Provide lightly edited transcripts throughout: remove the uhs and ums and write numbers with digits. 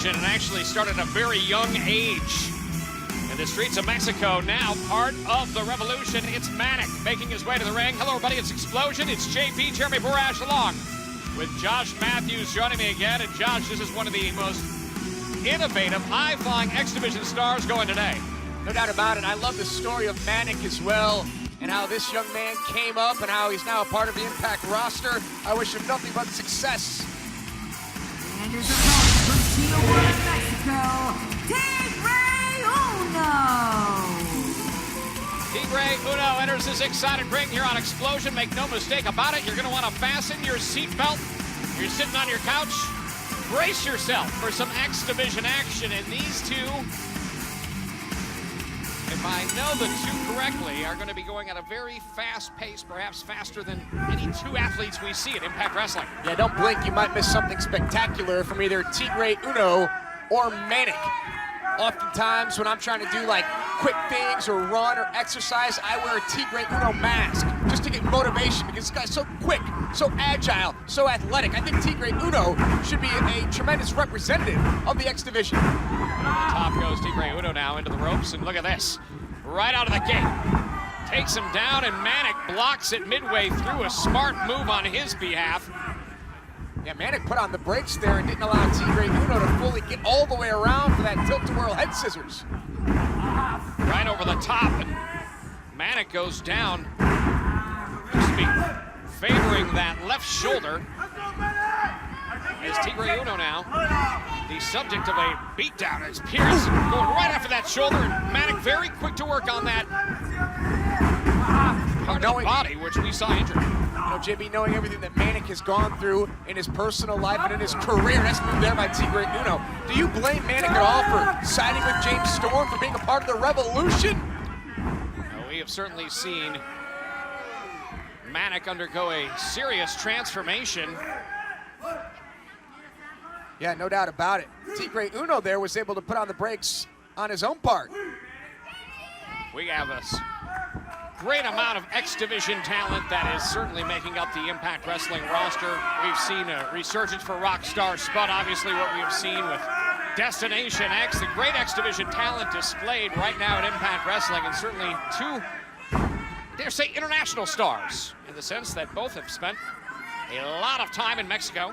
Xplosion and actually started at a very young age. In the streets of Mexico, now part of the revolution, it's Manik making his way to the ring. Hello everybody, it's Xplosion, it's JP, Jeremy Borash along with Josh Matthews joining me again. And Josh, this is one of the most innovative, high-flying X Division stars going today. No doubt about it. I love the story of Manik as well, and how this young man came up and how he's now a part of the Impact roster. I wish him nothing but success. And his opponent from Tijuana, Mexico, Tigre Uno. Tigre Uno enters this excited ring here on Xplosion. Make no mistake about it, you're going to want to fasten your seatbelt. You're sitting on your couch. Brace yourself for some X Division action, and these two, if I know the two correctly, are going to be going at a very fast pace, perhaps faster than any two athletes we see at Impact Wrestling. Yeah, don't blink, you might miss something spectacular from either Tigre Uno or Manik. Oftentimes when I'm trying to do like quick things or run or exercise, I wear a Tigre Uno mask just to get motivation, because this guy's so quick, so agile, so athletic. I think Tigre Uno should be a tremendous representative of the X Division. Over the top goes Tigre Uno now into the ropes, and look at this. Right out of the gate. Takes him down, and Manik blocks it midway through. A smart move on his behalf. Yeah, Manik put on the brakes there and didn't allow Tigre Uno to fully get all the way around for that tilt-to-whirl head scissors. Right over the top, and Manik goes down. Just to be favoring that left shoulder. As Tigre Uno now, the subject of a beatdown, as Pierce going right after that shoulder, and Manik very quick to work on that part of the body, which we saw injured. You know, JB, knowing everything that Manik has gone through in his personal life and in his career, that's moved there by Tigre Uno. Do you blame Manik at all for siding with James Storm, for being a part of the revolution? Well, we have certainly seen Manik undergo a serious transformation. Yeah, no doubt about it. Tigre Uno there was able to put on the brakes on his own part. We have a great amount of X Division talent that is certainly making up the Impact Wrestling roster. We've seen a resurgence for Rockstar Spud, obviously what we have seen with Destination X, the great X Division talent displayed right now at Impact Wrestling, and certainly two, dare say, international stars, in the sense that both have spent a lot of time in Mexico.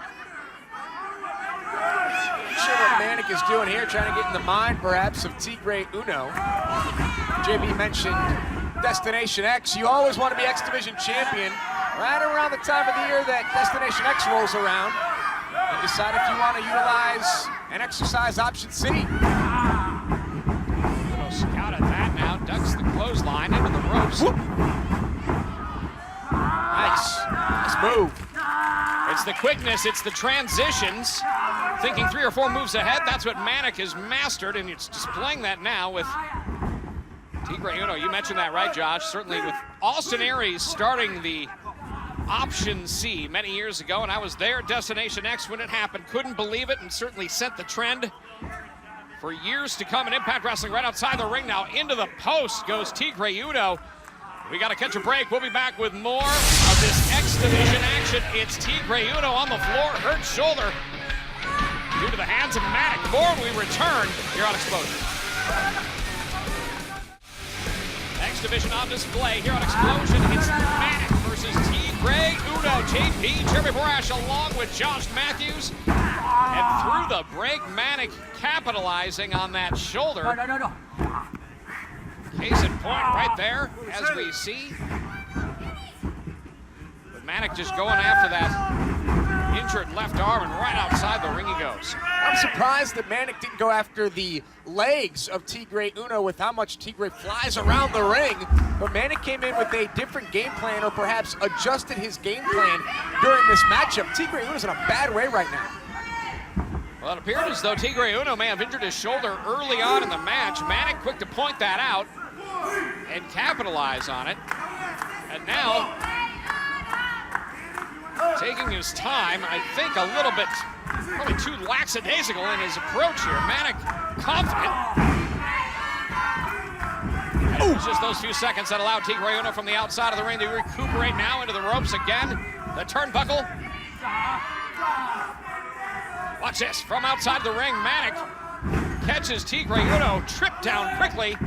I'm sure what Manik is doing here, trying to get in the mind, perhaps, of Tigre Uno. JB mentioned Destination X. You always want to be X Division champion right around the time of the year that Destination X rolls around, and decide if you want to utilize and exercise option C. Uno scouted that now, ducks the clothesline into the ropes. Whoop. Nice move. It's the quickness, it's the transitions. Thinking 3 or 4 moves ahead, that's what Manik has mastered, and it's displaying that now with Tigre Uno. You mentioned that, right, Josh? Certainly with Austin Aries starting the Option C many years ago, and I was there at Destination X when it happened. Couldn't believe it, and certainly set the trend for years to come in Impact Wrestling. Right outside the ring now, into the post goes Tigre Uno. We got to catch a break. We'll be back with more of this X Division action. It's Tigre Uno on the floor, hurt shoulder due to the hands of Manik. More when we return here on Xplosion. X Division on display here on Xplosion. It's Manik versus Tigre Uno. JP, Jeremy Borash along with Josh Matthews. And through the break, Manik capitalizing on that shoulder. No. Case in point right there, as we see. But Manik just going after that injured left arm, and right outside the ring he goes. I'm surprised that Manik didn't go after the legs of Tigre Uno with how much Tigre flies around the ring. But Manik came in with a different game plan, or perhaps adjusted his game plan during this matchup. Tigre Uno's in a bad way right now. Well, it appeared as though Tigre Uno may have injured his shoulder early on in the match. Manik quick to point that out and capitalize on it. And now, taking his time, I think a little bit, probably too lackadaisical in his approach here. Manik confident. And it was just those few seconds that allowed Tigre Uno from the outside of the ring to recuperate now into the ropes again. The turnbuckle. Watch this, from outside the ring, Manik catches Tigre Uno, tripped down quickly.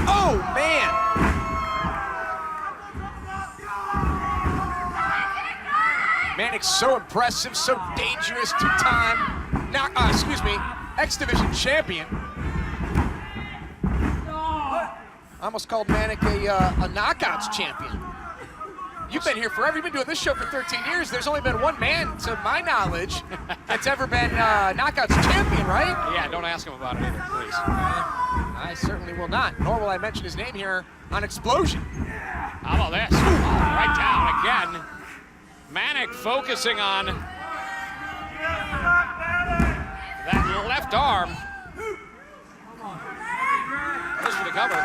Oh, man! Manik's so impressive, so dangerous, two-time, X Division champion. I almost called Manik a knockouts champion. You've been here forever. You've been doing this show for 13 years. There's only been one man, to my knowledge, that's ever been knockouts champion, right? Yeah, don't ask him about it either, please. I certainly will not, nor will I mention his name here on Xplosion. How about this? Right down again. Manik focusing on that left arm. Goes for the cover.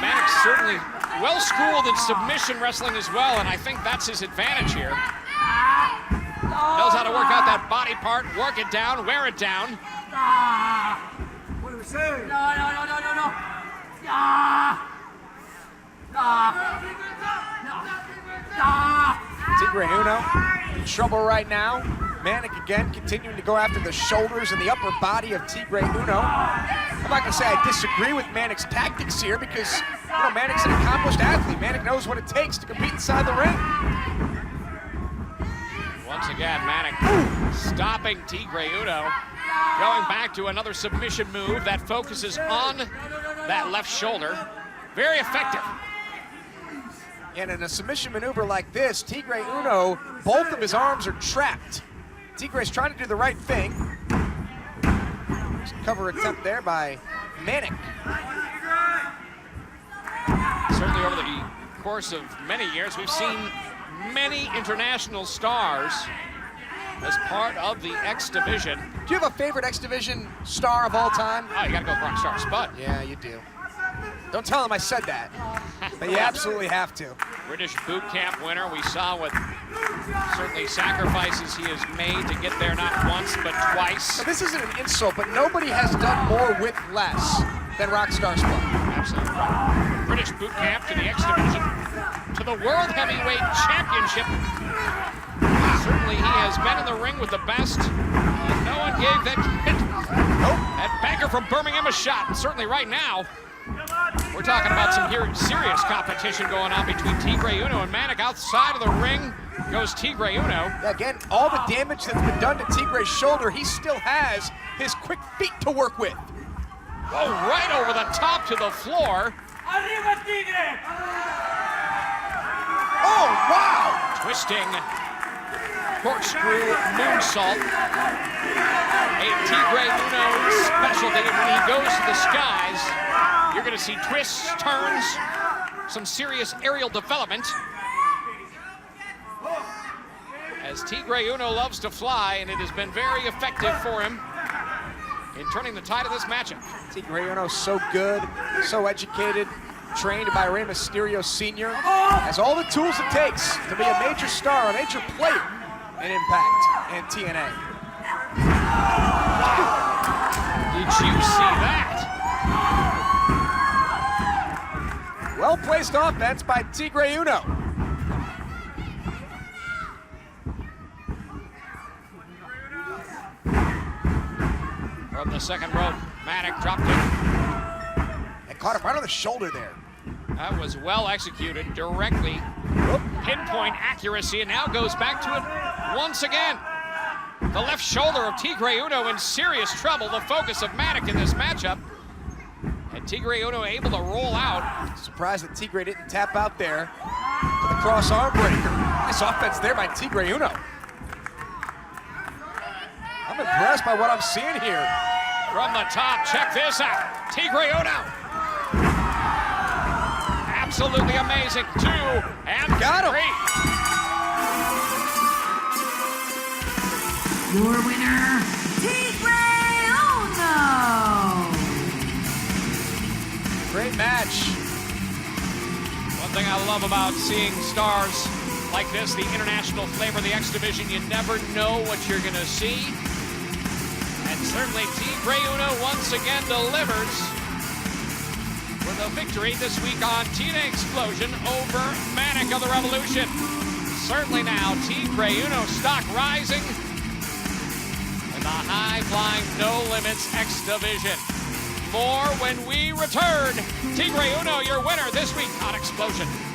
Manik's certainly well-schooled in submission wrestling as well, and I think that's his advantage here. Knows how to work out that body part, work it down, wear it down. What do we say? No. Tigre Uno in trouble right now. Manik again continuing to go after the shoulders and the upper body of Tigre Uno. I'm not gonna say I disagree with Manik's tactics here because Manik's an accomplished athlete. Manik knows what it takes to compete inside the ring. Once again, Manik stopping Tigre Uno. Going back to another submission move that focuses on that left shoulder. Very effective. And in a submission maneuver like this, Tigre Uno, both of his arms are trapped. Tigre's trying to do the right thing. Cover attempt there by Manik. Certainly over the course of many years, we've seen many international stars as part of the X Division. Do you have a favorite X Division star of all time? Oh, you gotta go with Rockstar Spud. Yeah, you do. Don't tell him I said that, but you absolutely have to. British boot camp winner. We saw what certainly sacrifices he has made to get there not once, but twice. Now, this isn't an insult, but nobody has done more with less than Rockstar Spud. Absolutely right. British boot camp to the X Division, to the World Heavyweight Championship. Certainly he has been in the ring with the best. No one gave that kid, that banker from Birmingham a shot. And certainly right now, we're talking about some serious competition going on between Tigre Uno and Manik. Outside of the ring goes Tigre Uno. Yeah, again, all the damage that's been done to Tigre's shoulder, he still has his quick feet to work with. Oh, right over the top to the floor. Arriba, Tigre! Oh, wow! Twisting corkscrew moonsault. A Tigre Uno specialty when he goes to the skies. You're going to see twists, turns, some serious aerial development. As Tigre Uno loves to fly, and it has been very effective for him in turning the tide of this matchup. Tigre Uno so good, so educated, trained by Rey Mysterio Sr. Has all the tools it takes to be a major star, a major player in Impact and TNA. Did you see that? Well-placed offense by Tigre Uno. From the second rope, Manik dropped it. And caught him right on the shoulder there. That was well executed, directly. Pinpoint accuracy, and now goes back to it once again. The left shoulder of Tigre Uno in serious trouble, the focus of Manik in this matchup. And Tigre Uno able to roll out. Surprised that Tigre didn't tap out there to the cross arm breaker. Nice offense there by Tigre Uno. I'm impressed by what I'm seeing here. From the top, check this out. Tigre Uno. Absolutely amazing. 2 and Got him. 3. Your winner, Tigre Uno. Great match. One thing I love about seeing stars like this, the international flavor of the X Division, you never know what you're going to see. And certainly Tigre Uno once again delivers with a victory this week on TNA Xplosion over Manik of the Revolution. certainly now. Tigre Uno stock rising. And the high-flying No Limits X Division. More when we return. Tigre Uno, your winner this week on Xplosion.